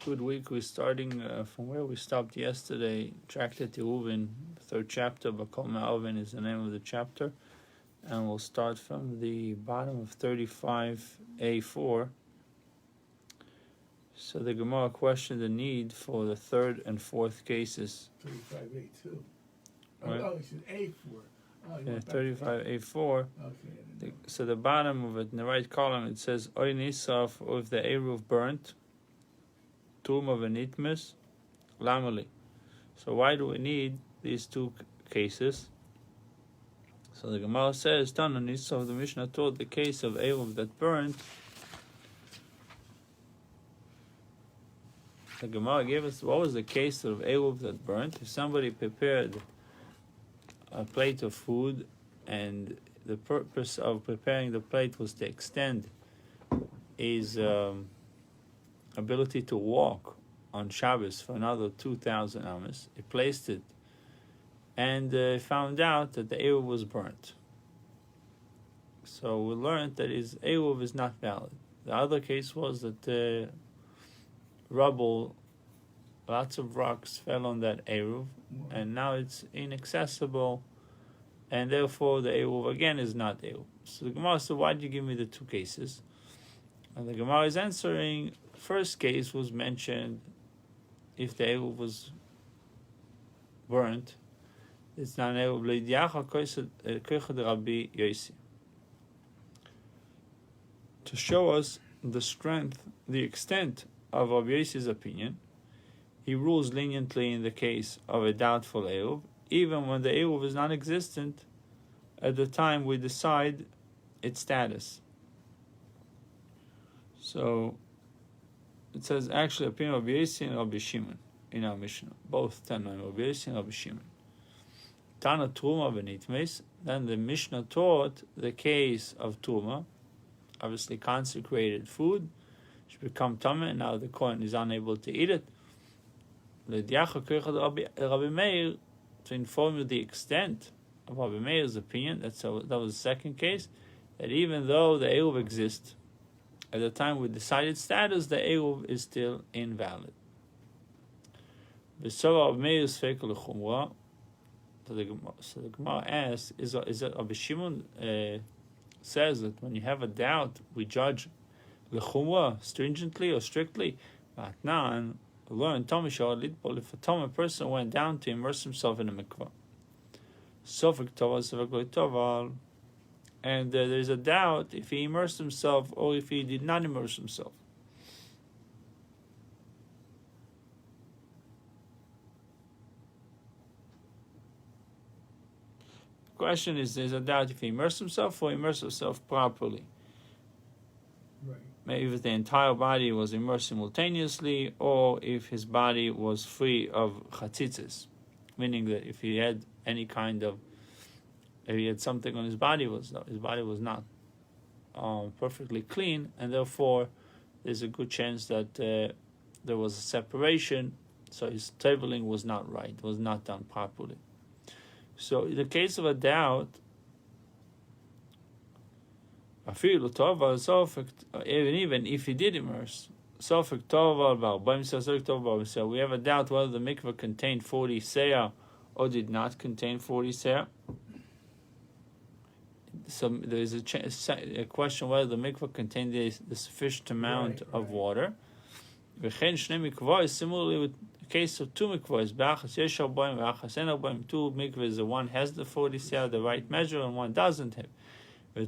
Good week. We're starting from where we stopped yesterday. Tractate Eruvin, third chapter. Bakol Eruvin is the name of the chapter, and we'll start from the bottom of 35a4. So the Gemara questioned the need for the third and fourth cases. 35a2. Right. Oh, it's an A4. Oh, yeah, 35a4. Okay. So the bottom of it, in the right column, it says Oy Nisaf, or if the Eruv burnt, Tuma v'nitmes, Lamali. So why do we need these two cases? So the Gemara says, Tana Nisaf, the Mishnah taught the case of Eruv that burnt. The Gemara gave us what was the case of Eruv that burnt. If somebody prepared a plate of food and the purpose of preparing the plate was to extend his ability to walk on Shabbos for another 2,000 amas, he placed it and found out that the Eruv was burnt. So we learned that his Eruv is not valid. The other case was that rubble, lots of rocks fell on that Eruv, and now it's inaccessible, and therefore the Eruv again is not Eruv. So the Gemara said, why did you give me the two cases? And the Gemara is answering, first case was mentioned, if the Eruv was burnt, it's not an Eruv, Rabbi Yossi. To show us the strength, the extent of Rabbi Yossi's opinion, he rules leniently in the case of a doubtful Eruv, even when the Eruv is non-existent at the time we decide its status. So it says actually opinion of Rabbi Yossi and Rabbi Shimon in our Mishnah, both Tanaim, Rabbi Yossi and Rabbi Shimon. Tana Truma v'nitmes. Then the Mishnah taught the case of Truma, obviously consecrated food, should become tameh, and now the Kohen is unable to eat it. Rabbi Meir, to inform you the extent of Rabbi Meir's opinion, that was the second case, that even though the Eruv exists, at the time we decided status, the Eruv is still invalid. So the Gemara asks, is that Rabbi Shimon says that when you have a doubt, we judge l'chumra, stringently or strictly? Matnan, learn if a Tama person went down to immerse himself in a mikvah, Sofik Toval, Sofik Toval, and there's a doubt if he immersed himself or if he did not immerse himself. The question is, there's a doubt if he immersed himself or immersed himself properly. Right. Maybe if the entire body was immersed simultaneously, or if his body was free of chatzitzes, meaning that if he had any kind of, if he had something on his body was not perfectly clean, and therefore there's a good chance that there was a separation, so his tabling was not right, was not done properly. So in the case of a doubt, even if he did immerse, so we have a doubt whether the mikveh contained 40 seah or did not contain 40 seah. So there is a question whether the mikveh contained the sufficient amount of water. Similarly with the case of two mikvahs, two mikvahs, one has the 40 seah, the right measure, and one doesn't have. He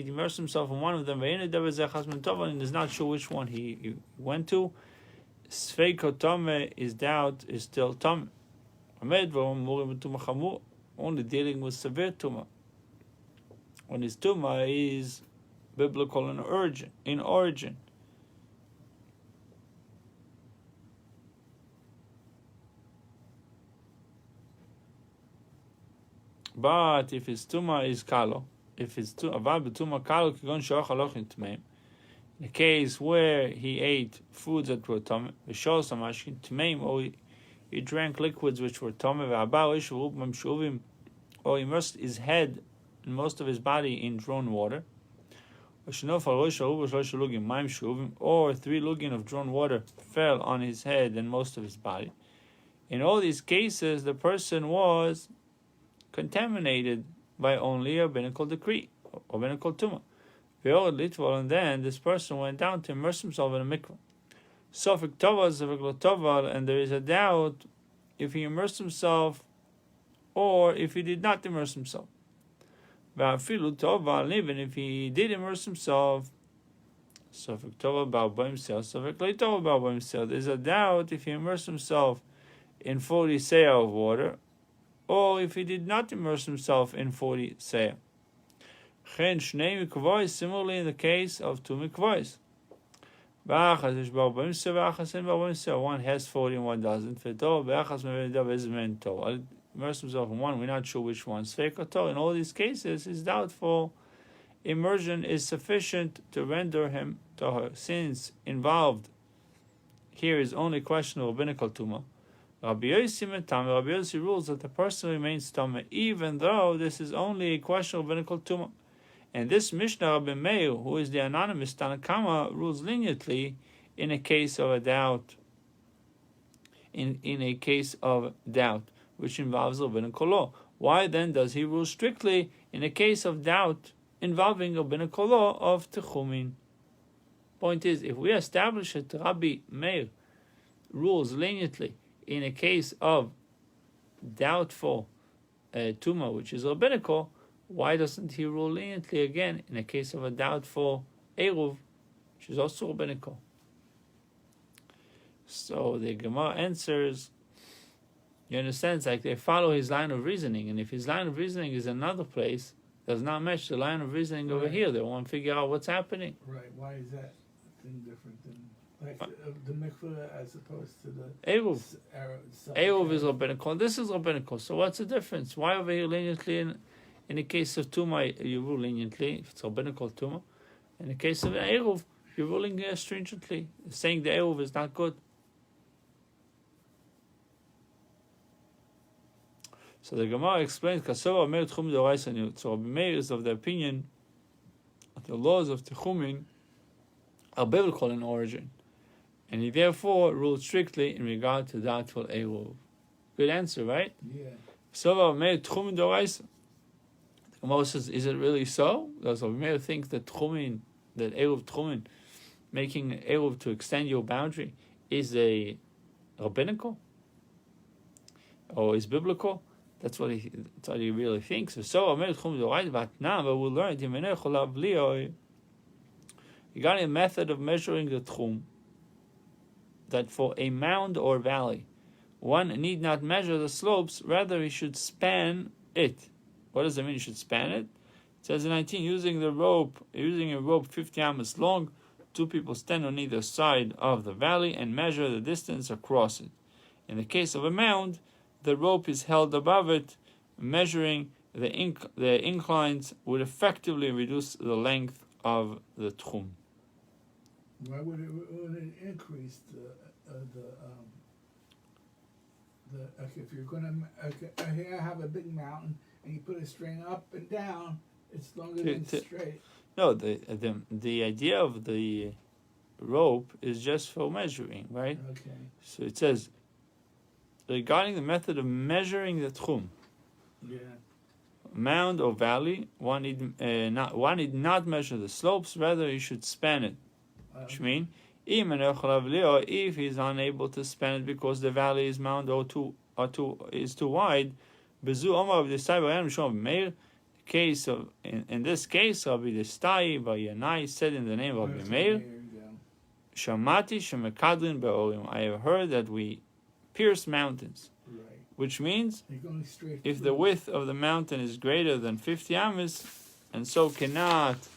immersed himself in one of them, and is not sure which one he went to. Sveiko Tome, his doubt is still Tome. Only dealing with severe Tuma. When his Tuma is biblical in origin. But if his Tuma is Kalo, if it's in a case where he ate foods that were tameh, or he drank liquids which were tameh, or immersed his head and most of his body in drawn water, or 3 lugin of drawn water fell on his head and most of his body. In all these cases, the person was contaminated by only a rabbinical decree or rabbinical tumah. And then this person went down to immerse himself in a mikvah. Sofik toval, sofik lo toval, and there is a doubt if he immersed himself or if he did not immerse himself. Even if he did immerse himself, sofik toval ba'al bo himself, sofik lo toval ba'al bo himself. There's a doubt if he immersed himself in 40 seah of water, or if he did not immerse himself in 40 seah. Similarly in the case of 2 mikvahs. One has 40 and one doesn't. Immerse himself in one, we're not sure which one. In all these cases, it's doubtful. Immersion is sufficient to render him tahor, since involved here is only question of rabbinical tumah. Rabbi Yossi rules that the person remains tameh, even though this is only a question of rabbinical tumah. And this Mishnah, Rabbi Meir, who is the anonymous Tanakama, rules leniently in a case of a doubt. In a case of doubt, which involves rabbinical law. Why then does he rule strictly in a case of doubt involving rabbinical law of Techumin? Point is, if we establish that Rabbi Meir rules leniently in a case of doubtful tumah, which is rabbinical, why doesn't he rule leniently again in a case of a doubtful eruv, which is also rabbinical? So the Gemara answers, you understand, it's like they follow his line of reasoning, and if his line of reasoning is another place, does not match the line of reasoning over here. They want to figure out what's happening. Right. Why is that thing different than like the mikveh as opposed to the Eruv? Eruv is rabbinical. This is rabbinical. So what's the difference? Why over here leniently in the case of tumah you rule leniently if it's rabbinical tumah? In the case of eruv, you're ruling stringently, saying the eruv is not good. So the Gemara explains, so Rabbi Meir is of the opinion that the laws of Techumin are biblical in origin, and he therefore ruled strictly in regard to doubtful eruv. Good answer, right? Yeah. So Rabbi Meir Techumin d'oraisa. The Gemara says, is it really so? Does Rabbi Meir think that Techumin, that eruv Techumin, making eruv to extend your boundary, is a rabbinical or is biblical? That's what he really thinks. So but we'll learn regarding a method of measuring the tchum, that for a mound or valley, one need not measure the slopes, rather he should span it. What does it mean he should span it? It says in 19, using a rope 50 amos long, 2 people stand on either side of the valley and measure the distance across it. In the case of a mound, the rope is held above it. Measuring the inclines would effectively reduce the length of the tchum. Why would it increase if you're going to here I have a big mountain and you put a string up and down, it's longer than straight. No, the idea of the rope is just for measuring, right? Okay. So it says, regarding the method of measuring the tchum, mound or valley, one need not measure the slopes, rather he should span it. Which means, if he's unable to span it because the valley is mound is too wide, case of in this case, Rabbi Destai Vayanai said in the name of Rabbi Meir, Shamati Shemekadrin Be'orim. I have heard that we pierce mountains. Which means, if the width of the mountain is greater than 50 amos, and so cannot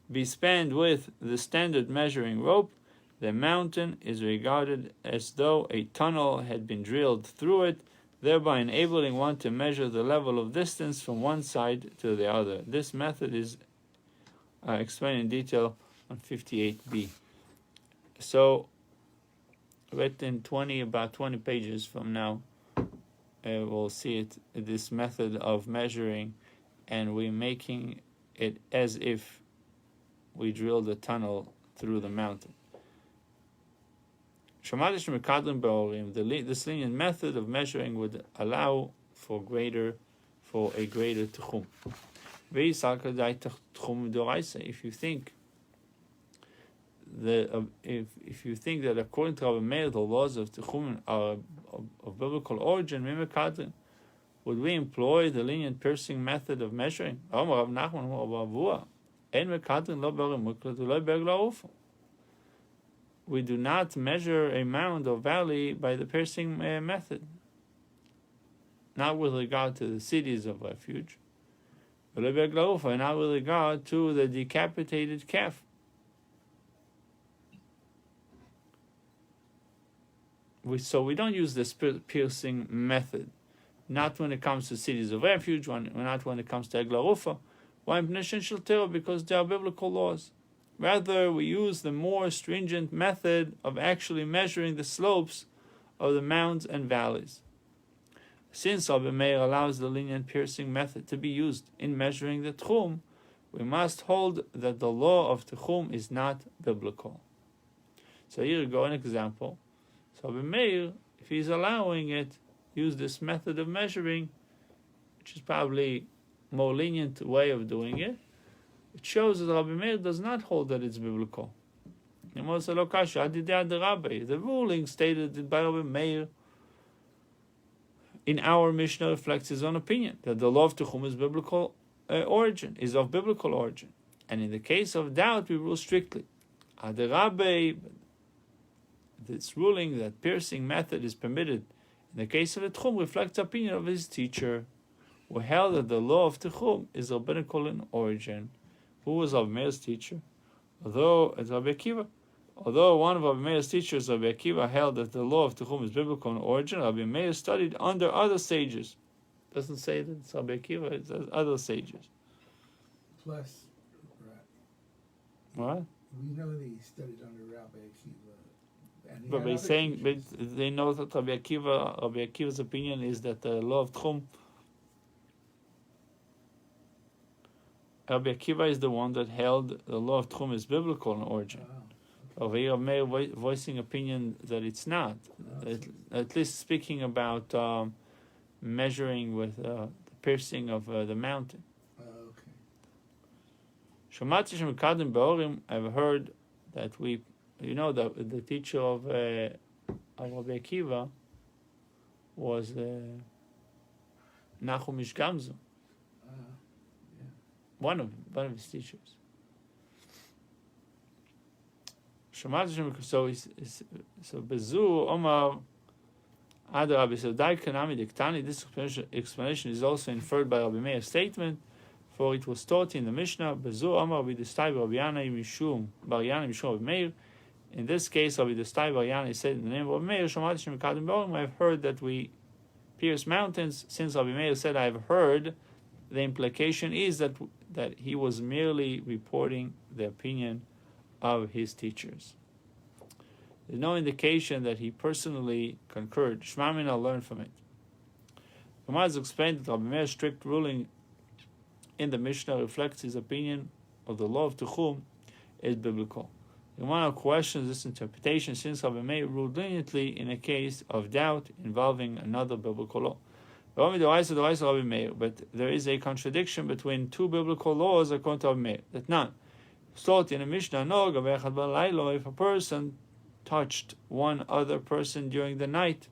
be spanned with the standard measuring rope, the mountain is regarded as though a tunnel had been drilled through it, thereby enabling one to measure the level of distance from one side to the other. This method is explained in detail on 58b. So, written about 20 pages from now, we'll see it, this method of measuring, and we're making it as if we drilled a tunnel through the mountain. This lenient method of measuring would allow for a greater tchum. If you think that according to Rabbi Meir the laws of tchum are of biblical origin, would we employ the lenient piercing method of measuring? We do not measure a mound or valley by the piercing method, not with regard to the cities of refuge, and not with regard to the decapitated calf. So we don't use this piercing method, not when it comes to cities of refuge, not when it comes to Egla Rufa, because they are biblical laws. Rather, we use the more stringent method of actually measuring the slopes of the mounds and valleys. Since Rabbi Meir allows the lenient piercing method to be used in measuring the tchum, we must hold that the law of tchum is not biblical. So here you go an example. So Rabbi Meir, if he's allowing it, use this method of measuring, which is probably a more lenient way of doing it. It shows that Rabbi Meir does not hold that it's biblical. The ruling stated by Rabbi Meir in our Mishnah reflects his own opinion that the law of Tchum is biblical origin, is of biblical origin. And in the case of doubt, we rule strictly. This ruling that piercing method is permitted in the case of a Tchum reflects the opinion of his teacher, who held that the law of Tchum is rabbinical in origin. Who was Rabbi Meir's teacher? Although one of Rabbi Meir's teachers, Rabbi Akiva, held that the law of Tchum is biblical in origin, Rabbi Meir studied under other sages. Doesn't say that it's Rabbi Akiva, it says other sages. Plus, what? We know that he studied under Rabbi Akiva. But by saying, they know that Rabbi Akiva's opinion is that the law of Tchum, Rabbi Akiva is the one that held the law of Tchum is biblical in origin. Over here, Rabbi Meir voicing opinion that it's not. At least speaking about measuring with the piercing of the mountain. I've heard that the teacher of Rabbi Akiva was Nachum Ish Gamzu. One of his teachers. So Bezu Omar Adarabi. So Dai Kanami Diktani. This explanation is also inferred by Rabbi Meir's statement, for it was taught in the Mishnah. Bezu Omar Bidistai Rabbi Yana Mishum Bar Yana Mishum Rabbi Meir. In this case, Rabbi Distai Bar Yana said in the name of Rabbi Meir, Shomati Shemikadim Borim. I've heard that we pierce mountains. Since Rabbi Meir said I've heard, the implication is that he was merely reporting the opinion of his teachers. There's no indication that he personally concurred. Shmamin, I'll learn from it. Gemara has explained that Rabbi Meir's strict ruling in the Mishnah reflects his opinion of the law of Tchum is biblical. The Gemara questions this interpretation since Rabbi Meir ruled leniently in a case of doubt involving another biblical law. But there is a contradiction between two biblical laws according to Rabbi Meir. That none. Taught in a Mishnah, if a person touched one other person during the night,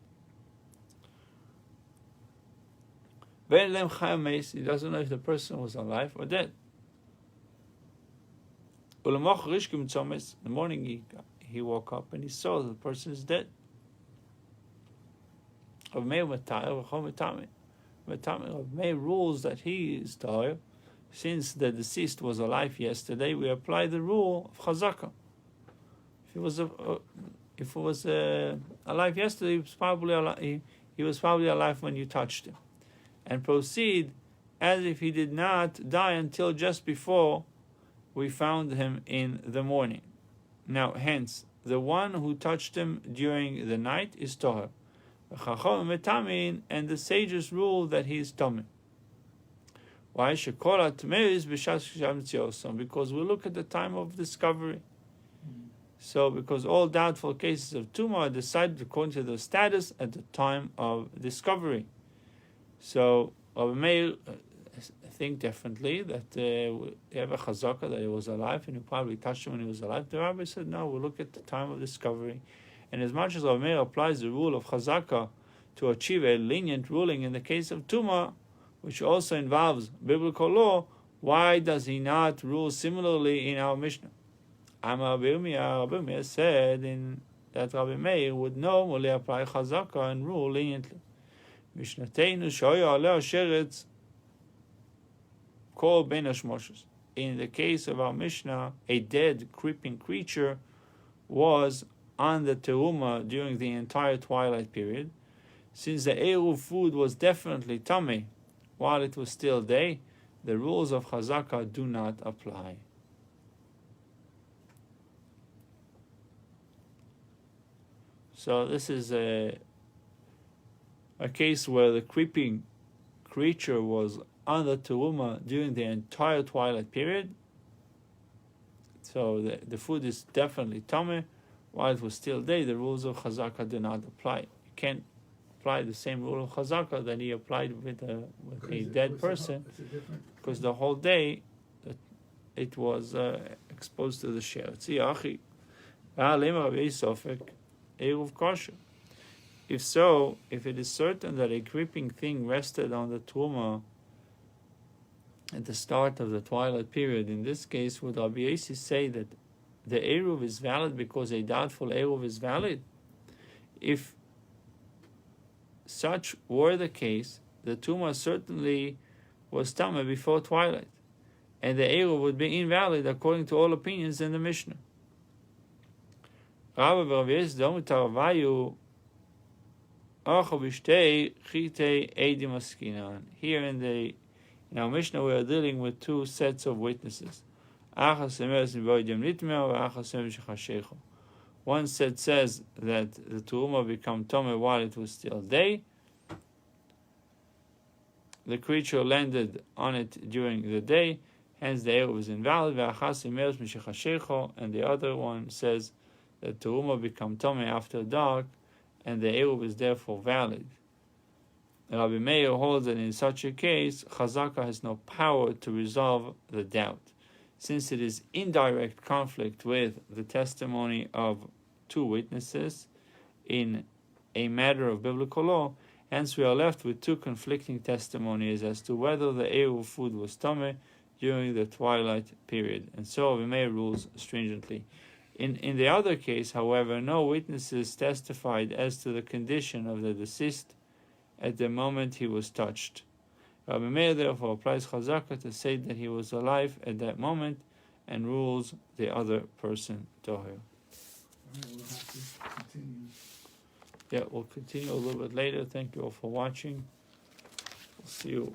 he doesn't know if the person was alive or dead. In the morning he woke up and he saw that the person is dead. Rabbi Meir rules that he is tired. Since the deceased was alive yesterday, we apply the rule of chazaka. If it was alive yesterday, he was probably alive when you touched him, and proceed as if he did not die until just before we found him in the morning. Now, hence, the one who touched him during the night is toher, and the sages rule that he is tameh. Why Shekola Tmeis B'Shas Sham Tziosom? Because we look at the time of discovery. So, because all doubtful cases of tumor are decided according to their status at the time of discovery. So, Rabbi Meir think differently, that we have a chazaka that he was alive and he probably touched him when he was alive. The rabbi said, no, we look at the time of discovery. And as much as Rabbi Meir applies the rule of chazaka to achieve a lenient ruling in the case of tumor, which also involves biblical law, why does he not rule similarly in our Mishnah? Rabbi Meir said that Rabbi Meir would normally apply chazaka and rule leniently. Mishnatenu shoya aleh sheretz kol ben hashmoshes. In the case of our Mishnah, a dead, creeping creature was on the teruma during the entire twilight period. Since the eruv food was definitely tummy while it was still day, the rules of chazaka do not apply. So this is a case where the creeping creature was on the teruma during the entire twilight period. So the food is definitely tummy while it was still day. The rules of chazaka do not apply. You can't apply the same rule of chazaka that he applied with a dead person, because the whole day it was exposed to the sheretz. If so, if it is certain that a creeping thing rested on the truma at the start of the twilight period, in this case, would Rabbi Yossi say that the eruv is valid because a doubtful eruv is valid? If such were the case, the truma certainly was tameh before twilight, and the eruv would be invalid according to all opinions in the Mishnah. Here in our Mishnah we are dealing with two sets of witnesses. One set says that the teruma became tummy while it was still day. The creature landed on it during the day, hence the eruv was invalid. And the other one says that teruma become tummy after dark, and the eruv is therefore valid. Rabbi Meir holds that in such a case, chazaka has no power to resolve the doubt, since it is in direct conflict with the testimony of two witnesses in a matter of biblical law. Hence, we are left with two conflicting testimonies as to whether the eruv food was tameh during the twilight period, and so Rabbi Meir rules stringently. In the other case, however, no witnesses testified as to the condition of the deceased at the moment he was touched. Rabbi Meir therefore applies chazaka to say that he was alive at that moment and rules the other person toher. We'll have to continue. Yeah, we'll continue a little bit later. Thank you all for watching. We'll see you